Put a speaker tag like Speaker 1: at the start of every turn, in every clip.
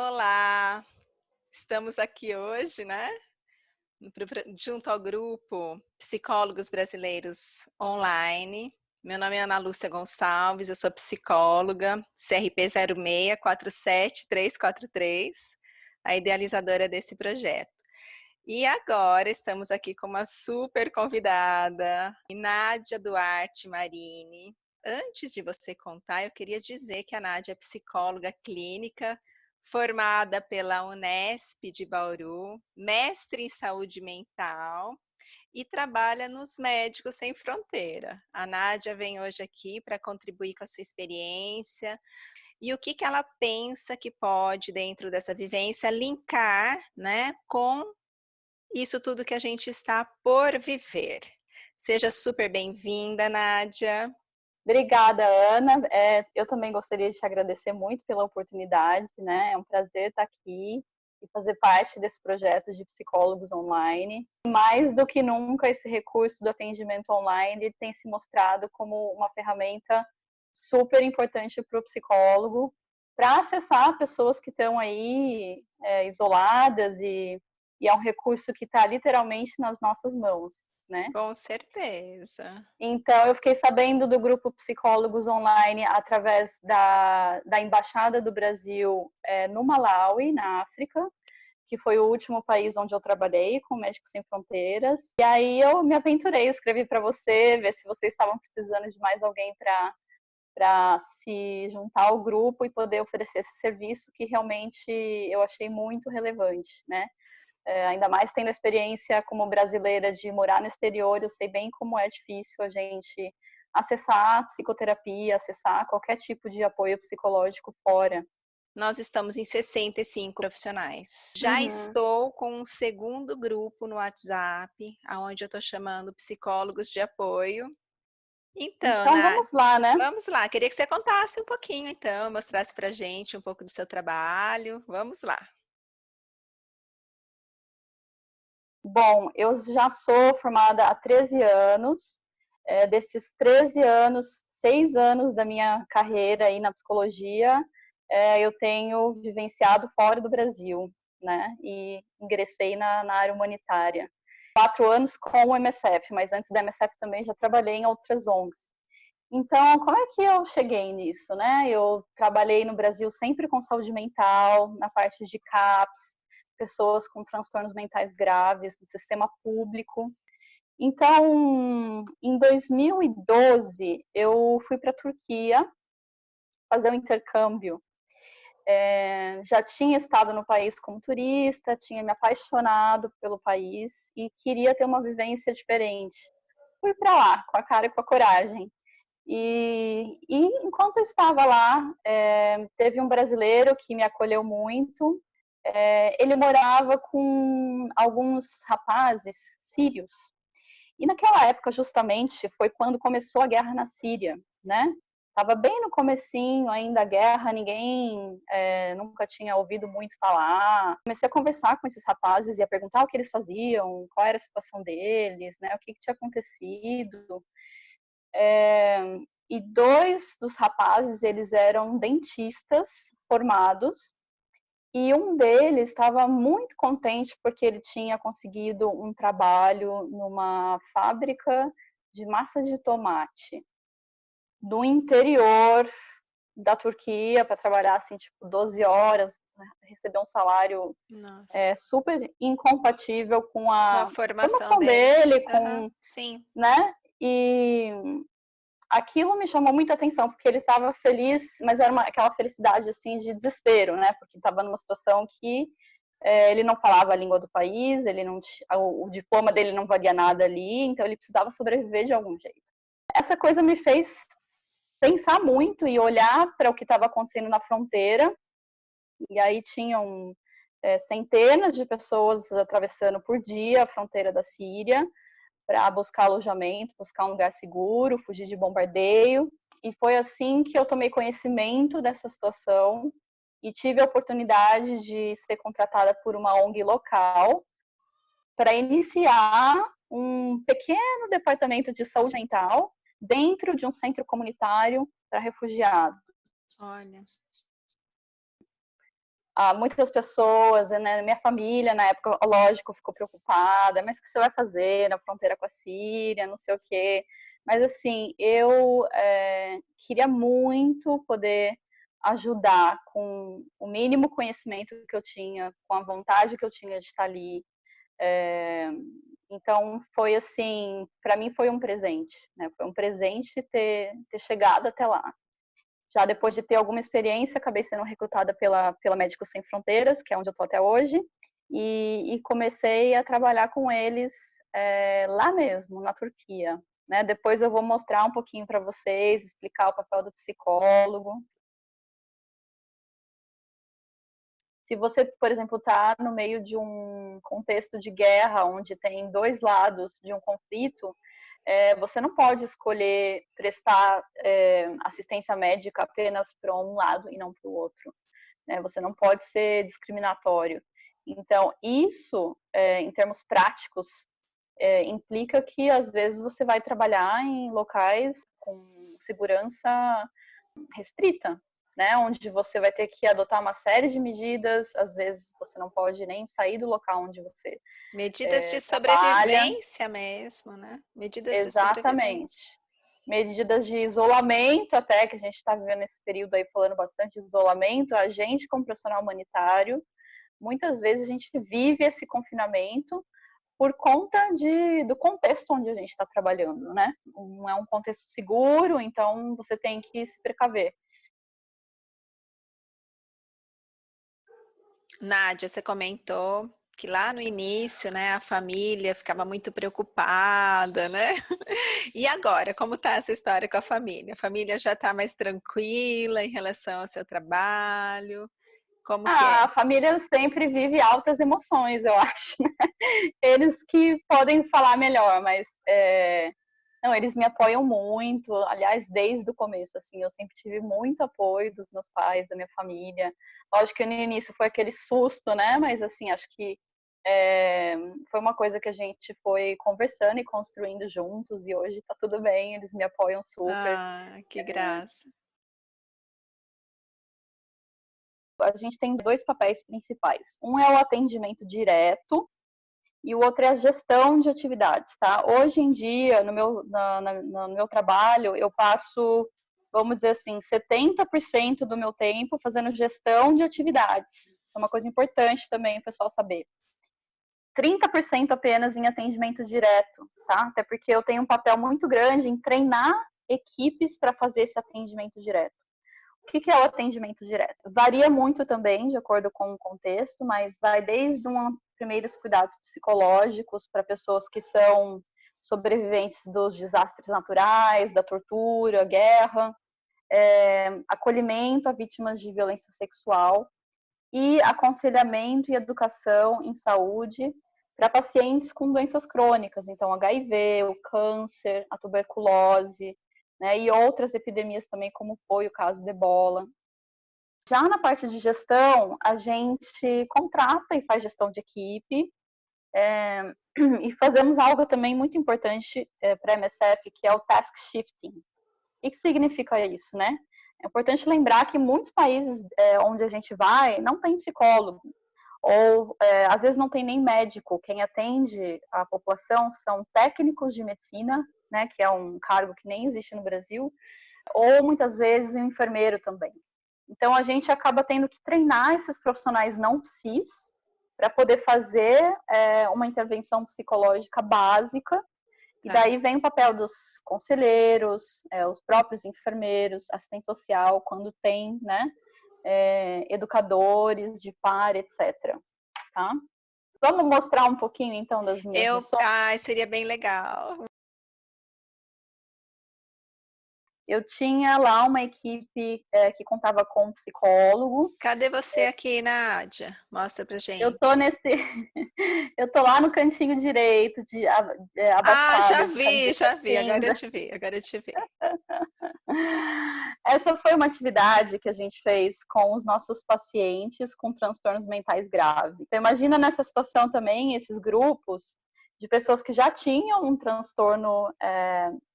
Speaker 1: Olá, estamos aqui hoje, né, junto ao grupo Psicólogos Brasileiros Online. Meu nome é Ana Lúcia Gonçalves, eu sou psicóloga, CRP 0647343, a idealizadora desse projeto. E agora estamos aqui com uma super convidada, Nádia Duarte Marini. Antes de você contar, eu queria dizer que a Nádia é psicóloga clínica, formada pela Unesp de Bauru, mestre em saúde mental e trabalha nos Médicos Sem Fronteira. A Nádia vem hoje aqui para contribuir com a sua experiência e o que ela pensa que pode, dentro dessa vivência, linkar, né, com isso tudo que a gente está por viver. Seja super bem-vinda, Nádia.
Speaker 2: Obrigada, Ana. Eu também gostaria de te agradecer muito pela oportunidade, né? É um prazer estar aqui e fazer parte desse projeto de psicólogos online. Mais do que nunca, esse recurso do atendimento online tem se mostrado como uma ferramenta super importante para o psicólogo, para acessar pessoas que estão aí isoladas e é um recurso que está literalmente nas nossas mãos, né?
Speaker 1: Com certeza.
Speaker 2: Então, eu fiquei sabendo do grupo Psicólogos Online através da Embaixada do Brasil no Malawi, na África, que foi o último país onde eu trabalhei com Médicos Sem Fronteiras. E aí eu me aventurei, escrevi para você, ver se vocês estavam precisando de mais alguém para se juntar ao grupo e poder oferecer esse serviço que realmente eu achei muito relevante, né? Ainda mais tendo a experiência como brasileira de morar no exterior, eu sei bem como é difícil a gente acessar a psicoterapia, acessar qualquer tipo de apoio psicológico fora.
Speaker 1: Nós estamos em 65 profissionais. Já
Speaker 2: Uhum.
Speaker 1: estou com um segundo grupo no WhatsApp, onde eu estou chamando psicólogos de apoio. Então,
Speaker 2: Então
Speaker 1: Nádia,
Speaker 2: vamos lá, né?
Speaker 1: vamos lá. Queria que você contasse um pouquinho, então, mostrasse para a gente um pouco do seu trabalho. Vamos lá.
Speaker 2: Bom, eu já sou formada há 13 anos. Desses 13 anos, 6 anos da minha carreira aí na psicologia, eu tenho vivenciado fora do Brasil, né? E ingressei na área humanitária. 4 anos com o MSF, mas antes da MSF também já trabalhei em outras ONGs. Então, como é que eu cheguei nisso, né? Eu trabalhei no Brasil sempre com saúde mental, na parte de CAPS, pessoas com transtornos mentais graves, no sistema público. Então, em 2012, eu fui para a Turquia fazer um intercâmbio. Já tinha estado no país como turista, tinha me apaixonado pelo país e queria ter uma vivência diferente. Fui para lá, com a cara e com a coragem. E enquanto eu estava lá, teve um brasileiro que me acolheu muito. Ele morava com alguns rapazes sírios. E naquela época, justamente, foi quando começou a guerra na Síria, né? Estava bem no comecinho ainda a guerra, ninguém nunca tinha ouvido muito falar. Comecei a conversar com esses rapazes e a perguntar o que eles faziam, qual era a situação deles, né? O que tinha acontecido. E 2 dos rapazes, eles eram dentistas formados, e um deles estava muito contente porque ele tinha conseguido um trabalho numa fábrica de massa de tomate no interior da Turquia para trabalhar assim, tipo, 12 horas, receber um salário
Speaker 1: Nossa.
Speaker 2: super incompatível com
Speaker 1: Com a
Speaker 2: a
Speaker 1: formação
Speaker 2: formação
Speaker 1: dele.
Speaker 2: dele,
Speaker 1: Aham,
Speaker 2: com,
Speaker 1: sim.
Speaker 2: né? E aquilo me chamou muita atenção, porque ele estava feliz, mas era aquela felicidade assim de desespero, né? Porque estava numa situação que ele não falava a língua do país, ele não o diploma dele não valia nada ali, então ele precisava sobreviver de algum jeito. Essa coisa me fez pensar muito e olhar para o que estava acontecendo na fronteira, e aí tinham centenas de pessoas atravessando por dia a fronteira da Síria, para buscar alojamento, buscar um lugar seguro, fugir de bombardeio. E foi assim que eu tomei conhecimento dessa situação e tive a oportunidade de ser contratada por uma ONG local para iniciar um pequeno departamento de saúde mental dentro de um centro comunitário para refugiados.
Speaker 1: Olha.
Speaker 2: muitas pessoas, né, minha família na época, lógico, ficou preocupada, mas o que você vai fazer na fronteira com a Síria, não sei o quê. Mas assim, eu queria muito poder ajudar com o mínimo conhecimento que eu tinha, com a vontade que eu tinha de estar ali. Então foi assim, para mim foi um presente, né? Foi um presente ter chegado até lá. Já depois de ter alguma experiência, acabei sendo recrutada pela Médicos Sem Fronteiras, que é onde eu estou até hoje, e comecei a trabalhar com eles lá mesmo, na Turquia. Né? Depois eu vou mostrar um pouquinho para vocês, explicar o papel do psicólogo. Se você, por exemplo, está no meio de um contexto de guerra, onde tem dois lados de um conflito, você não pode escolher prestar assistência médica apenas para um lado e não para o outro. Né? Você não pode ser discriminatório. Então, isso, em termos práticos, implica que, às vezes, você vai trabalhar em locais com segurança restrita, né? Onde você vai ter que adotar uma série de medidas, às vezes você não pode nem sair do local onde você
Speaker 1: Medidas de
Speaker 2: trabalha.
Speaker 1: sobrevivência mesmo, né? Medidas de
Speaker 2: Exatamente.
Speaker 1: sobrevivência.
Speaker 2: Medidas de isolamento, até que a gente está vivendo esse período aí falando bastante de isolamento, a gente como profissional humanitário, muitas vezes a gente vive esse confinamento por conta do contexto onde a gente está trabalhando, né? Não é um contexto seguro, então você tem que se precaver.
Speaker 1: Nádia, você comentou que lá no início, né, a família ficava muito preocupada, né? E agora, como está essa história com a família? A família já está mais tranquila em relação ao seu trabalho? Como que
Speaker 2: A
Speaker 1: é?
Speaker 2: família sempre vive altas emoções, eu acho, né? Eles que podem falar melhor, mas não, eles me apoiam muito. Aliás, desde o começo, assim, eu sempre tive muito apoio dos meus pais, da minha família. Lógico que no início foi aquele susto, né? Mas assim, acho que foi uma coisa que a gente foi conversando e construindo juntos, e hoje tá tudo bem, eles me apoiam super.
Speaker 1: Ah, que graça.
Speaker 2: A gente tem dois papéis principais. Um é o atendimento direto e o outro é a gestão de atividades, tá? Hoje em dia, no meu trabalho, eu passo, vamos dizer assim, 70% do meu tempo fazendo gestão de atividades. Isso é uma coisa importante também o pessoal saber. 30% apenas em atendimento direto, tá? Até porque eu tenho um papel muito grande em treinar equipes para fazer esse atendimento direto. O que é o atendimento direto? Varia muito também, de acordo com o contexto, mas vai desde primeiros cuidados psicológicos para pessoas que são sobreviventes dos desastres naturais, da tortura, guerra, acolhimento a vítimas de violência sexual e aconselhamento e educação em saúde para pacientes com doenças crônicas, então HIV, o câncer, a tuberculose, né, e outras epidemias também, como foi o caso de Ebola. Já na parte de gestão, a gente contrata e faz gestão de equipe, e fazemos algo também muito importante para a MSF, que é o task shifting. O que significa isso, né? É importante lembrar que muitos países onde a gente vai não tem psicólogo, ou às vezes não tem nem médico. Quem atende a população são técnicos de medicina, né, que é um cargo que nem existe no Brasil, ou muitas vezes um enfermeiro também. Então a gente acaba tendo que treinar esses profissionais não psis para poder fazer uma intervenção psicológica básica. E daí vem o papel dos conselheiros, os próprios enfermeiros, assistente social, quando tem, né, educadores de par, etc. Tá? Vamos mostrar um pouquinho, então, das minhas missões?
Speaker 1: Seria bem legal.
Speaker 2: Eu tinha lá uma equipe que contava com um psicólogo.
Speaker 1: Cadê você aqui, Nádia? Mostra pra gente.
Speaker 2: Eu tô eu tô lá no cantinho direito, abaixada.
Speaker 1: Já vi. Agora eu te vi.
Speaker 2: Essa foi uma atividade que a gente fez com os nossos pacientes com transtornos mentais graves. Então, imagina nessa situação também, esses grupos de pessoas que já tinham um transtorno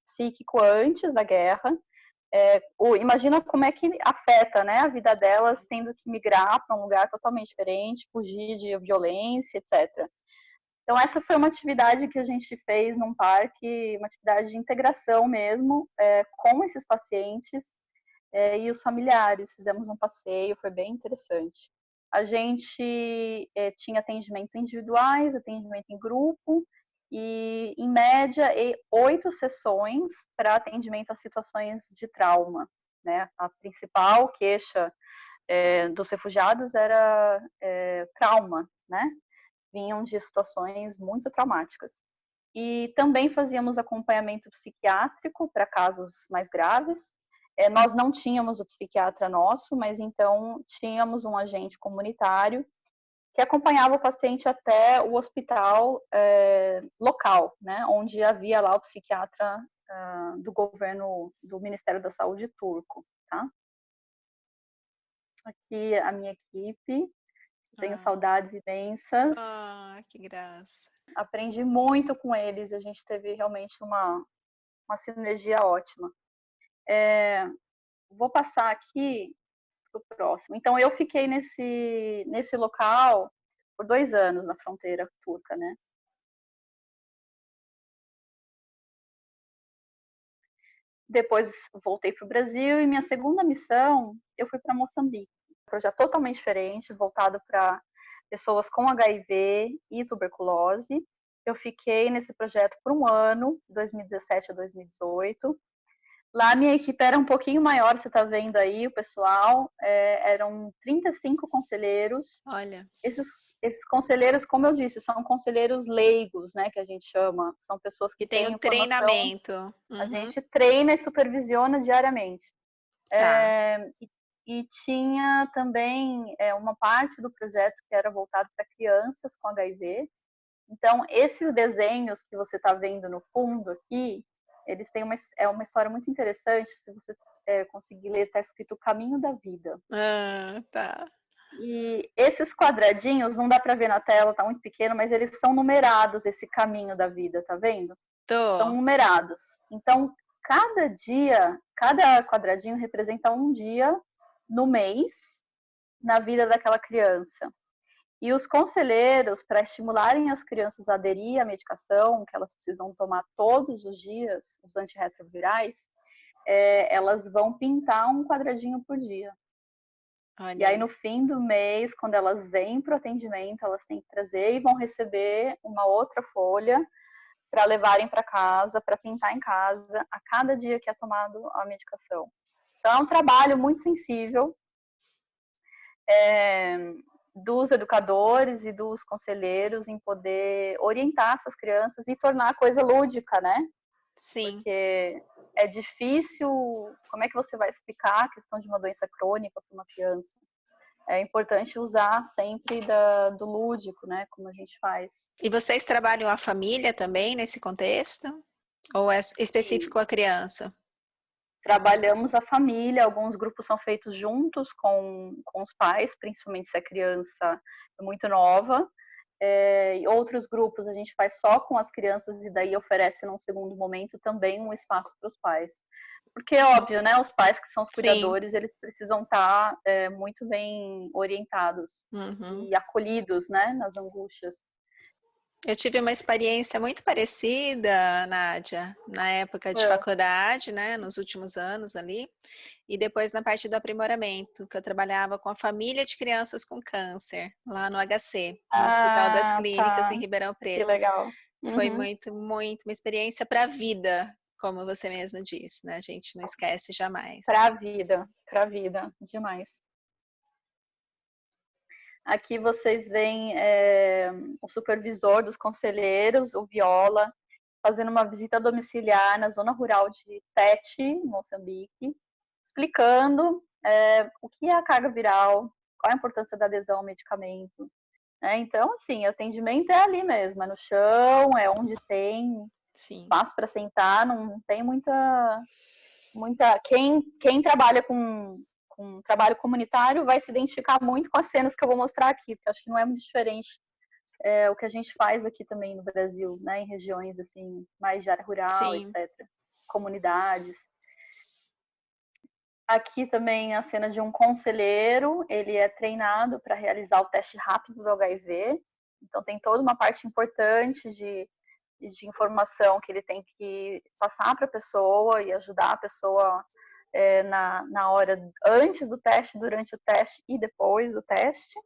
Speaker 2: psíquico antes da guerra, Imagina como é que afeta, né, a vida delas, tendo que migrar para um lugar totalmente diferente, fugir de violência, etc. Então, essa foi uma atividade que a gente fez num parque, uma atividade de integração mesmo, com esses pacientes e os familiares. Fizemos um passeio, foi bem interessante. A gente tinha atendimentos individuais, atendimento em grupo, e, em média, 8 sessões para atendimento a situações de trauma, né? A principal queixa dos refugiados era trauma, né? Vinham de situações muito traumáticas. E também fazíamos acompanhamento psiquiátrico para casos mais graves. Nós não tínhamos o psiquiatra nosso, mas então tínhamos um agente comunitário que acompanhava o paciente até o hospital local, né, onde havia lá o psiquiatra do governo, do Ministério da Saúde turco, tá? Aqui a minha equipe, tenho saudades imensas.
Speaker 1: Que graça.
Speaker 2: Aprendi muito com eles, a gente teve realmente uma sinergia ótima. Vou passar aqui para o próximo. Então, eu fiquei nesse local por 2 anos na fronteira turca, né? Depois voltei para o Brasil e minha segunda missão, eu fui para Moçambique. Um projeto totalmente diferente, voltado para pessoas com HIV e tuberculose. Eu fiquei nesse projeto por 1 ano, de 2017 a 2018. Lá a minha equipe era um pouquinho maior, você está vendo aí o pessoal, eram 35 conselheiros.
Speaker 1: Olha.
Speaker 2: Esses conselheiros, como eu disse, são conselheiros leigos, né, que a gente chama, são pessoas que
Speaker 1: tem
Speaker 2: têm
Speaker 1: o
Speaker 2: formação.
Speaker 1: treinamento.
Speaker 2: A gente treina e supervisiona diariamente.
Speaker 1: Tá.
Speaker 2: E tinha também uma parte do projeto que era voltado para crianças com HIV. Então, esses desenhos que você está vendo no fundo aqui, eles têm uma história muito interessante. Se você conseguir ler, está escrito Caminho da Vida.
Speaker 1: Tá.
Speaker 2: E esses quadradinhos, não dá para ver na tela, tá muito pequeno, mas eles são numerados, esse caminho da vida, tá vendo?
Speaker 1: Tô.
Speaker 2: São numerados. Então, cada dia, cada quadradinho representa um dia no mês na vida daquela criança. E os conselheiros, para estimularem as crianças a aderir à medicação, que elas precisam tomar todos os dias, os antirretrovirais, elas vão pintar um quadradinho por dia.
Speaker 1: Olha
Speaker 2: e aí, no
Speaker 1: isso.
Speaker 2: fim do mês, quando elas vêm para o atendimento, elas têm que trazer e vão receber uma outra folha para levarem para casa, para pintar em casa, a cada dia que é tomado a medicação. Então, é um trabalho muito sensível dos educadores e dos conselheiros em poder orientar essas crianças e tornar a coisa lúdica, né?
Speaker 1: Sim.
Speaker 2: Porque é difícil, como é que você vai explicar a questão de uma doença crônica para uma criança? É importante usar sempre do lúdico, né? Como a gente faz.
Speaker 1: E vocês trabalham a família também nesse contexto? Ou é específico a criança?
Speaker 2: Trabalhamos a família, alguns grupos são feitos juntos com os pais, principalmente se a criança é muito nova. E outros grupos a gente faz só com as crianças e daí oferece num segundo momento também um espaço para os pais. Porque é óbvio, né? Os pais que são os cuidadores, eles precisam estar muito bem orientados e acolhidos, né? Nas angústias.
Speaker 1: Eu tive uma experiência muito parecida, Nádia, na época de faculdade, né, nos últimos anos ali, e depois na parte do aprimoramento, que eu trabalhava com a família de crianças com câncer, lá no HC, no Hospital das Clínicas, em Ribeirão
Speaker 2: Que
Speaker 1: Preto.
Speaker 2: legal.
Speaker 1: Foi muito uma experiência para a vida, como você mesmo disse, né? A gente não esquece jamais.
Speaker 2: Para a vida, demais. Aqui vocês veem o supervisor dos conselheiros, o Viola, fazendo uma visita domiciliar na zona rural de Tete, Moçambique, explicando o que é a carga viral, qual a importância da adesão ao medicamento. Então, assim, o atendimento é ali mesmo, é no chão, é onde tem espaço para sentar, não tem muita... Quem trabalha com trabalho comunitário vai se identificar muito com as cenas que eu vou mostrar aqui, porque acho que não é muito diferente o que a gente faz aqui também no Brasil, né, em regiões assim mais de área rural, etc. Comunidades. Aqui também a cena de um conselheiro, ele é treinado para realizar o teste rápido do HIV, então tem toda uma parte importante de informação que ele tem que passar para a pessoa e ajudar a pessoa na hora antes do teste, durante o teste e depois do teste.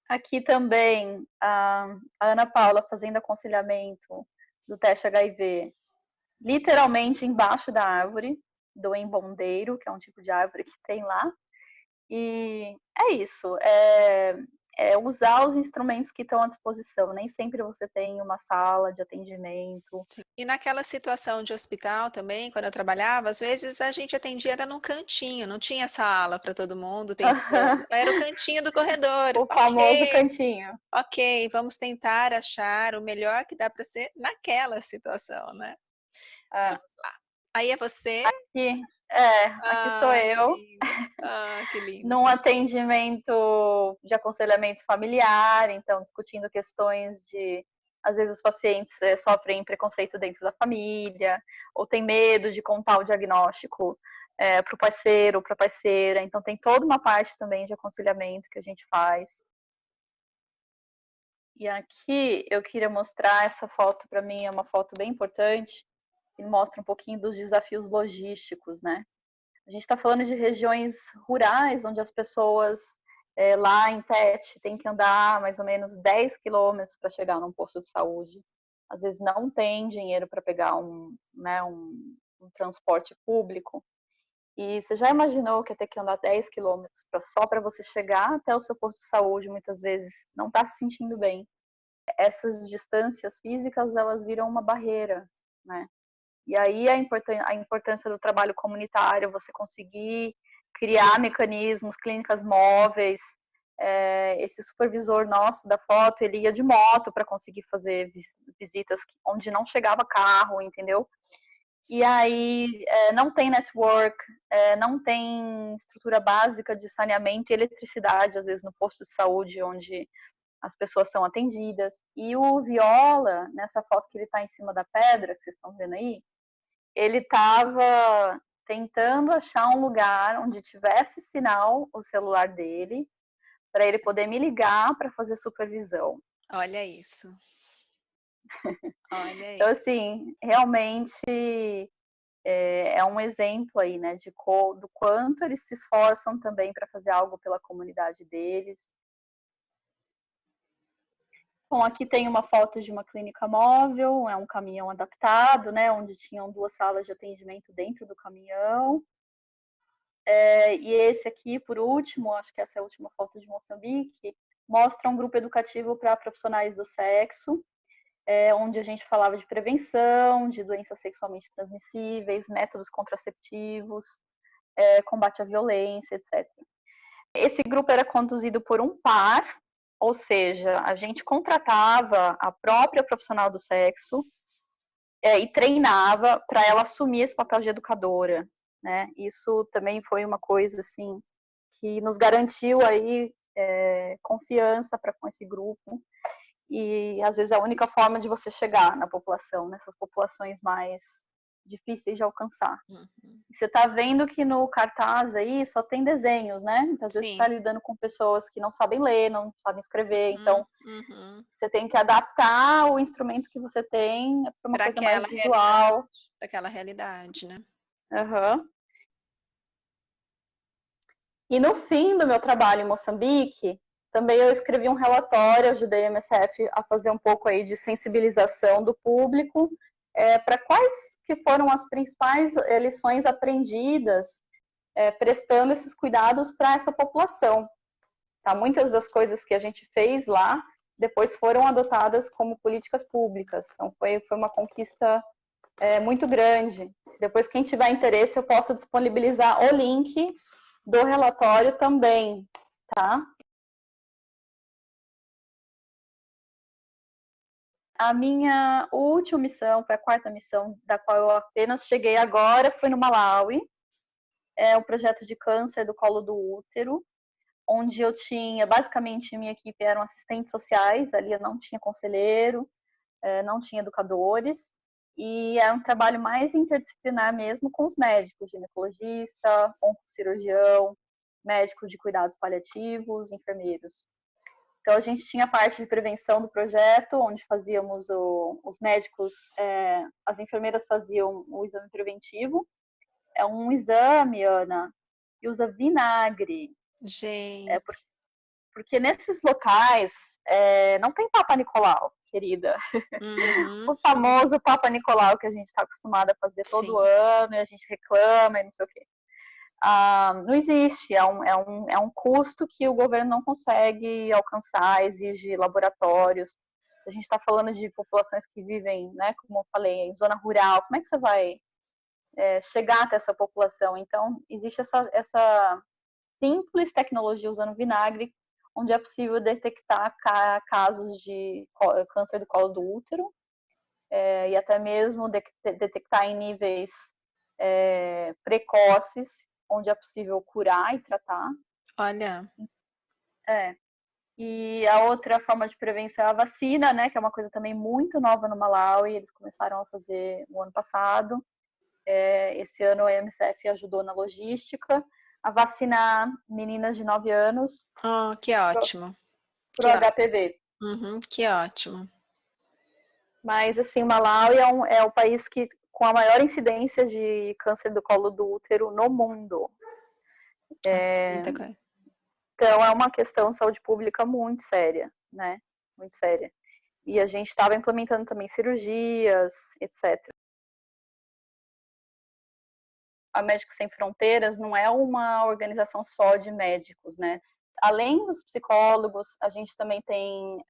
Speaker 2: Aqui também a Ana Paula fazendo aconselhamento do teste HIV, literalmente embaixo da árvore do embondeiro, que é um tipo de árvore que tem lá. E é isso, é usar os instrumentos que estão à disposição. Nem sempre você tem uma sala de atendimento.
Speaker 1: Sim. E naquela situação de hospital também, quando eu trabalhava, às vezes a gente atendia era num cantinho, não tinha sala para todo mundo o tempo todo. Era o cantinho do corredor.
Speaker 2: O famoso
Speaker 1: Ok,
Speaker 2: cantinho.
Speaker 1: ok, vamos tentar achar o melhor que dá para ser naquela situação, né?
Speaker 2: É.
Speaker 1: Vamos lá. Aí é você?
Speaker 2: Aqui sou
Speaker 1: Ah, que
Speaker 2: eu,
Speaker 1: lindo. Ah, que lindo.
Speaker 2: num atendimento de aconselhamento familiar, então discutindo questões de, às vezes os pacientes sofrem preconceito dentro da família, ou tem medo de contar o diagnóstico para o parceiro, para a parceira, então tem toda uma parte também de aconselhamento que a gente faz. E aqui eu queria mostrar essa foto, para mim é uma foto bem importante, que mostra um pouquinho dos desafios logísticos, né? A gente está falando de regiões rurais, onde as pessoas lá em Tete têm que andar mais ou menos 10 quilômetros para chegar num posto de saúde. Às vezes não tem dinheiro para pegar um transporte público. E você já imaginou que é ter que andar 10 quilômetros só para você chegar até o seu posto de saúde, muitas vezes não está se sentindo bem. Essas distâncias físicas, elas viram uma barreira, né? E aí a importância do trabalho comunitário, você conseguir criar mecanismos, clínicas móveis. Esse supervisor nosso da foto, ele ia de moto para conseguir fazer visitas onde não chegava carro, entendeu? E aí não tem network, não tem estrutura básica de saneamento e eletricidade, às vezes no posto de saúde onde as pessoas são atendidas. E o Viola, nessa foto que ele está em cima da pedra, que vocês estão vendo aí, ele estava tentando achar um lugar onde tivesse sinal o celular dele, para ele poder me ligar para fazer supervisão.
Speaker 1: Olha isso. Olha
Speaker 2: Então,
Speaker 1: aí.
Speaker 2: assim, realmente é um exemplo aí, né, do quanto eles se esforçam também para fazer algo pela comunidade deles. Bom, aqui tem uma foto de uma clínica móvel, é um caminhão adaptado, né, onde tinham 2 salas de atendimento dentro do caminhão. E esse aqui, por último, acho que essa é a última foto de Moçambique, mostra um grupo educativo para profissionais do sexo, onde a gente falava de prevenção, de doenças sexualmente transmissíveis, métodos contraceptivos, combate à violência, etc. Esse grupo era conduzido por um par, ou seja, a gente contratava a própria profissional do sexo e treinava para ela assumir esse papel de educadora, né? Isso também foi uma coisa assim que nos garantiu aí confiança para com esse grupo, e às vezes é a única forma de você chegar na população, nessas populações mais difíceis de alcançar.
Speaker 1: Uhum.
Speaker 2: Você está vendo que no cartaz aí só tem desenhos, né? Então, às vezes você está
Speaker 1: Sim.
Speaker 2: lidando com pessoas que não sabem ler, não sabem escrever, então
Speaker 1: Uhum.
Speaker 2: você tem que adaptar o instrumento que você tem para uma
Speaker 1: Para
Speaker 2: coisa mais
Speaker 1: aquela realidade,
Speaker 2: visual.
Speaker 1: para aquela realidade, né?
Speaker 2: Uhum. E no fim do meu trabalho em Moçambique, também eu escrevi um relatório, ajudei a MSF a fazer um pouco aí de sensibilização do público para quais que foram as principais lições aprendidas prestando esses cuidados para essa população. Tá? Muitas das coisas que a gente fez lá depois foram adotadas como políticas públicas. Então foi uma conquista muito grande. Depois, quem tiver interesse, eu posso disponibilizar o link do relatório também, tá? A minha última missão, foi a 4ª missão, da qual eu apenas cheguei agora, foi no Malawi. É o projeto de câncer do colo do útero, onde eu tinha, basicamente, minha equipe eram assistentes sociais, ali eu não tinha conselheiro, não tinha educadores, E é um trabalho mais interdisciplinar mesmo com os médicos, ginecologista, oncocirurgião, médico de cuidados paliativos, enfermeiros. Então, a gente tinha a parte de prevenção do projeto, onde fazíamos os médicos, as enfermeiras faziam o exame preventivo. É um exame, Ana, que usa vinagre.
Speaker 1: Gente.
Speaker 2: Porque nesses locais não tem Papa Nicolau, querida.
Speaker 1: Uhum.
Speaker 2: O famoso Papa Nicolau que a gente está acostumado a fazer todo
Speaker 1: Sim.
Speaker 2: ano, e a gente reclama e não sei o quê. Não existe, é um custo que o governo não consegue alcançar, exige laboratórios. Se a gente está falando de populações que vivem, né, como eu falei, em zona rural, como é que você vai chegar até essa população? Então, existe essa simples tecnologia usando vinagre, onde é possível detectar casos de câncer do colo do útero, e até mesmo detectar em níveis precoces, onde é possível curar e tratar.
Speaker 1: Olha.
Speaker 2: É. E a outra forma de prevenção é a vacina, né, que é uma coisa também muito nova no Malawi, eles começaram a fazer no ano passado. Esse ano a MSF ajudou na logística a vacinar meninas de 9 anos
Speaker 1: Oh, que ótimo.
Speaker 2: para o HPV.
Speaker 1: Uhum, que ótimo.
Speaker 2: Mas, assim, o Malawi é o país que com a maior incidência de câncer do colo do útero no mundo.
Speaker 1: Nossa, muita coisa.
Speaker 2: Então, é uma questão de saúde pública muito séria, né? Muito séria. E a gente estava implementando também cirurgias, etc. A Médicos Sem Fronteiras não é uma organização só de médicos, né? Além dos psicólogos, a gente também tem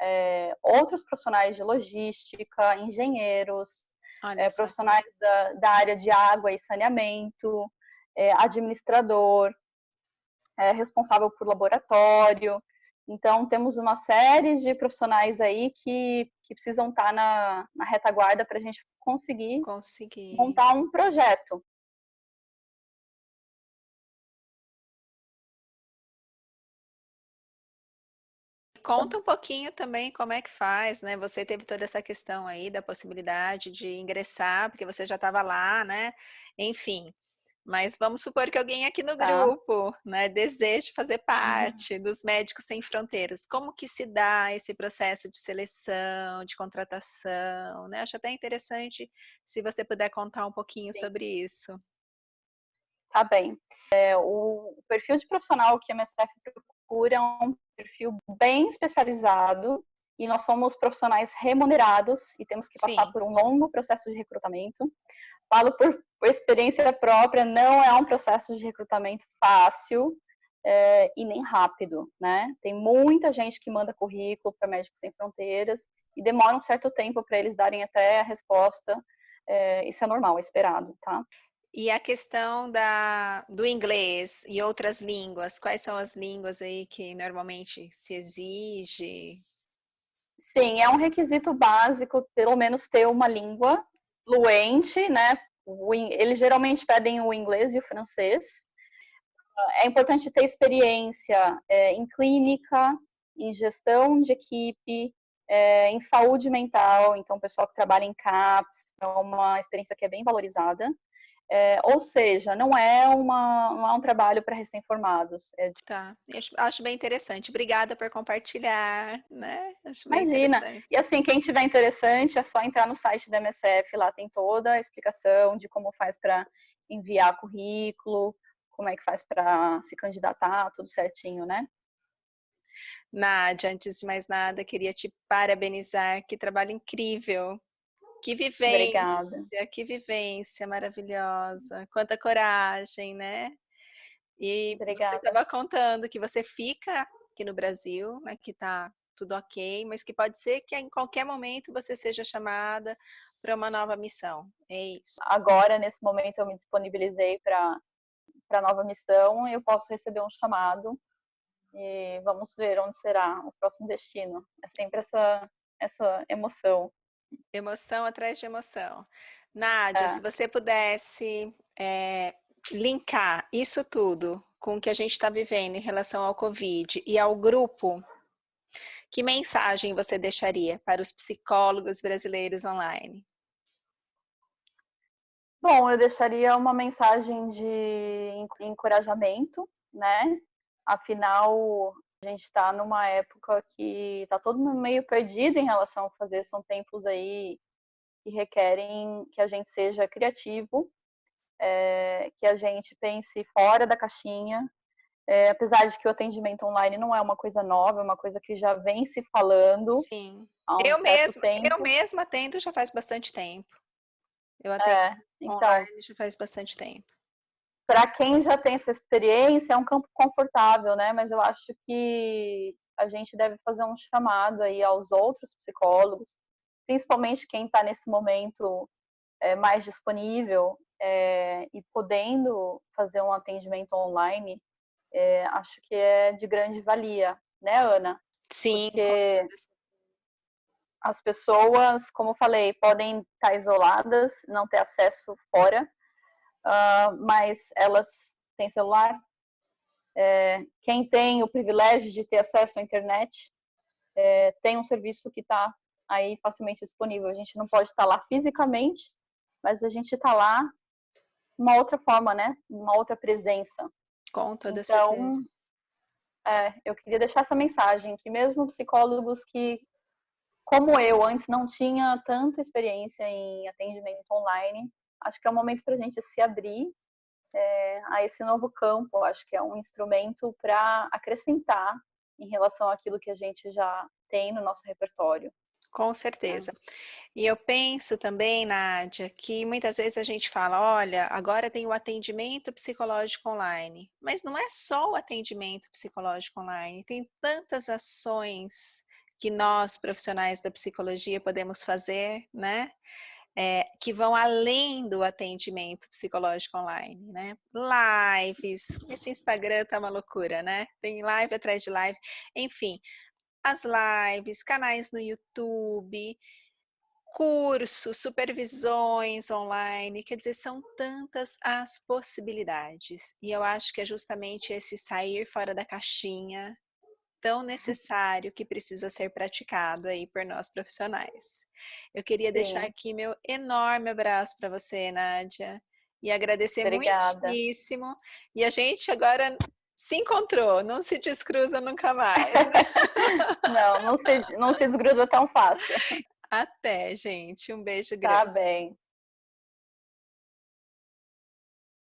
Speaker 2: outros profissionais de logística, engenheiros, profissionais da área de água e saneamento, administrador, responsável por laboratório. Então, temos uma série de profissionais aí que precisam estar na retaguarda para a gente conseguir montar um projeto.
Speaker 1: Conta um pouquinho também como é que faz, né? Você teve toda essa questão aí da possibilidade de ingressar, porque você já estava lá, né? Enfim, mas vamos supor que alguém aqui no grupo, né, deseje fazer parte dos Médicos Sem Fronteiras. Como que se dá esse processo de seleção, de contratação, né? Acho até interessante se você puder contar um pouquinho sobre isso.
Speaker 2: Tá bem. O perfil de profissional que a MSF procura é um perfil bem especializado e nós somos profissionais remunerados e temos que passar por um longo processo de recrutamento. Falo por experiência própria, não é um processo de recrutamento fácil e nem rápido, né? Tem muita gente que manda currículo para Médicos Sem Fronteiras e demora um certo tempo para eles darem até a resposta. Isso é normal, é esperado, tá?
Speaker 1: E a questão do inglês e outras línguas, quais são as línguas aí que normalmente se exige?
Speaker 2: Sim, é um requisito básico, pelo menos ter uma língua fluente, né? Eles geralmente pedem o inglês e o francês. É importante ter experiência em clínica, em gestão de equipe, em saúde mental. Então, o pessoal que trabalha em CAPS é uma experiência que é bem valorizada. Ou seja, não é um trabalho para recém-formados.
Speaker 1: Tá, acho bem interessante. Obrigada por compartilhar, né? Acho bem
Speaker 2: Imagina.
Speaker 1: interessante.
Speaker 2: E assim, quem tiver interessante, é só entrar no site da MSF, lá tem toda a explicação de como faz para enviar currículo, como é que faz para se candidatar, tudo certinho, né?
Speaker 1: Nádia, antes de mais nada, queria te parabenizar. Que trabalho incrível.
Speaker 2: Obrigada.
Speaker 1: Que vivência maravilhosa. Quanta coragem, né? E você
Speaker 2: Obrigada.
Speaker 1: estava contando que você fica aqui no Brasil, né, que está tudo ok, mas que pode ser que em qualquer momento você seja chamada para uma nova missão. É isso.
Speaker 2: Agora, nesse momento, eu me disponibilizei para a nova missão e eu posso receber um chamado e vamos ver onde será o próximo destino. É sempre essa emoção.
Speaker 1: Emoção atrás de emoção. Nádia, se você pudesse linkar isso tudo com o que a gente está vivendo em relação ao Covid e ao grupo, que mensagem você deixaria para os psicólogos brasileiros online?
Speaker 2: Bom, eu deixaria uma mensagem de encorajamento, né? Afinal, a gente está numa época que está todo mundo meio perdido em relação a fazer, são tempos aí que requerem que a gente seja criativo, que a gente pense fora da caixinha, apesar de que o atendimento online não é uma coisa nova, é uma coisa que já vem se falando
Speaker 1: Sim.
Speaker 2: há um
Speaker 1: Eu
Speaker 2: certo
Speaker 1: mesma, eu
Speaker 2: tempo.
Speaker 1: mesma atendo já faz bastante tempo. Eu atendo
Speaker 2: Então,
Speaker 1: online já faz bastante tempo.
Speaker 2: para quem já tem essa experiência, é um campo confortável, né? Mas eu acho que a gente deve fazer um chamado aí aos outros psicólogos, principalmente quem está nesse momento mais disponível e podendo fazer um atendimento online, acho que é de grande valia, né, Ana?
Speaker 1: Sim, com
Speaker 2: Porque
Speaker 1: toda certeza.
Speaker 2: as pessoas, como eu falei, podem estar isoladas, não ter acesso fora, mas elas têm celular. Quem tem o privilégio de ter acesso à internet tem um serviço que está aí facilmente disponível. A gente não pode estar lá fisicamente, mas a gente está lá de uma outra forma, né? Uma outra presença.
Speaker 1: Com toda certeza.
Speaker 2: Então, eu queria deixar essa mensagem que mesmo psicólogos que, como eu, antes não tinha tanta experiência em atendimento online, acho que é o momento para a gente se abrir a esse novo campo. Acho que é um instrumento para acrescentar em relação àquilo que a gente já tem no nosso repertório.
Speaker 1: Com
Speaker 2: Né?
Speaker 1: certeza. E eu penso também, Nádia, que muitas vezes a gente fala, olha, agora tem o atendimento psicológico online, mas não é só o atendimento psicológico online, tem tantas ações que nós, profissionais da psicologia, podemos fazer, né? Que vão além do atendimento psicológico online, né? Lives, esse Instagram tá uma loucura, né? Tem live atrás de live, enfim, as lives, canais no YouTube, cursos, supervisões online, quer dizer, são tantas as possibilidades. E eu acho que é justamente esse sair fora da caixinha tão necessário que precisa ser praticado aí por nós profissionais. Eu queria deixar
Speaker 2: Sim,
Speaker 1: aqui meu enorme abraço para você, Nádia, e agradecer
Speaker 2: obrigada.
Speaker 1: muitíssimo. E a gente agora se encontrou, não se descruza nunca mais, né?
Speaker 2: Não se desgruda tão fácil.
Speaker 1: Até, gente. Um beijo
Speaker 2: Tá
Speaker 1: grande.
Speaker 2: bem.